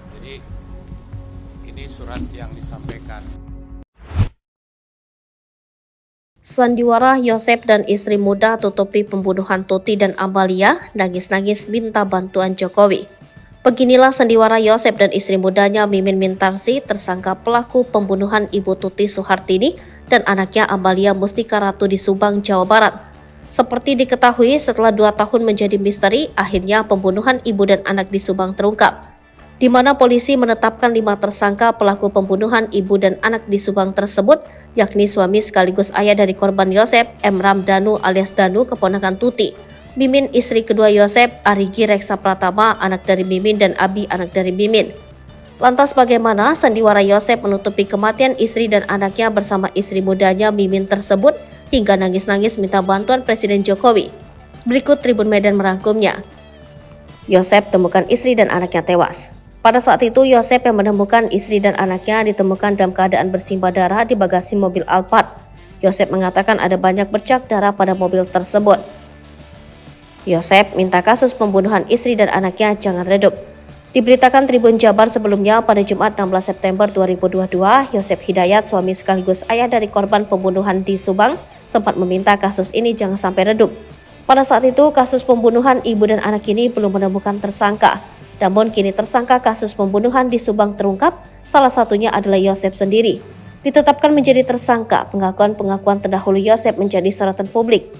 Jadi ini surat yang disampaikan. Sandiwara Yosep dan istri muda tutupi pembunuhan Tuti dan Amalia, nangis-nangis minta bantuan Jokowi. Beginilah sandiwara Yosep dan istri mudanya Mimin Mintarsi tersangka pelaku pembunuhan Ibu Tuti Suhartini dan anaknya Amalia Mustika Ratu di Subang, Jawa Barat. Seperti diketahui, setelah 2 tahun menjadi misteri, akhirnya pembunuhan ibu dan anak di Subang terungkap, di mana polisi menetapkan 5 tersangka pelaku pembunuhan ibu dan anak di Subang tersebut, yakni suami sekaligus ayah dari korban Yosep, M. Ramdhanu alias Danu, keponakan Tuti, Mimin istri kedua Yosep, Arigi Reksa Pratama, anak dari Mimin, dan Abi, anak dari Mimin. Lantas bagaimana sandiwara Yosep menutupi kematian istri dan anaknya bersama istri mudanya Mimin tersebut hingga nangis-nangis minta bantuan Presiden Jokowi? Berikut Tribun Medan merangkumnya. Yosep temukan istri dan anaknya tewas. Pada saat itu, Yosep yang menemukan istri dan anaknya ditemukan dalam keadaan bersimbah darah di bagasi mobil Alphard. Yosep mengatakan ada banyak bercak darah pada mobil tersebut. Yosep minta kasus pembunuhan istri dan anaknya jangan redup. Diberitakan Tribun Jabar sebelumnya pada Jumat 16 September 2022, Yosep Hidayat, suami sekaligus ayah dari korban pembunuhan di Subang, sempat meminta kasus ini jangan sampai redup. Pada saat itu, kasus pembunuhan ibu dan anak ini belum menemukan tersangka. Namun kini tersangka kasus pembunuhan di Subang terungkap, salah satunya adalah Yosep sendiri. Ditetapkan menjadi tersangka, pengakuan-pengakuan terdahulu Yosep menjadi sorotan publik.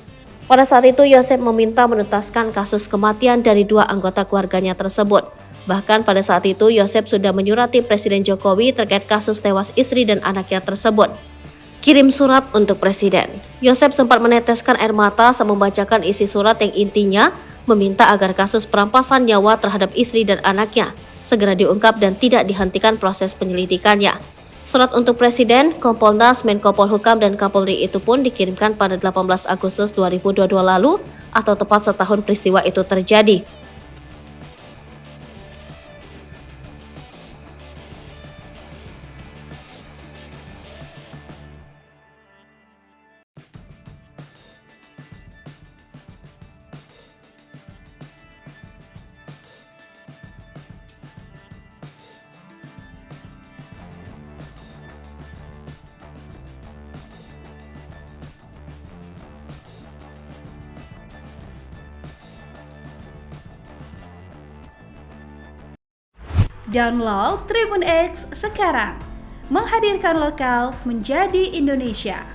Pada saat itu, Yosep meminta menuntaskan kasus kematian dari 2 anggota keluarganya tersebut. Bahkan pada saat itu, Yosep sudah menyurati Presiden Jokowi terkait kasus tewas istri dan anaknya tersebut. Kirim surat untuk Presiden. Yosep sempat meneteskan air mata saat membacakan isi surat yang intinya meminta agar kasus perampasan nyawa terhadap istri dan anaknya segera diungkap dan tidak dihentikan proses penyelidikannya. Surat untuk Presiden, Kompolnas, Menko Polhukam, dan Kapolri itu pun dikirimkan pada 18 Agustus 2022 lalu atau tepat setahun peristiwa itu terjadi. Download Tribun X sekarang, menghadirkan lokal menjadi Indonesia.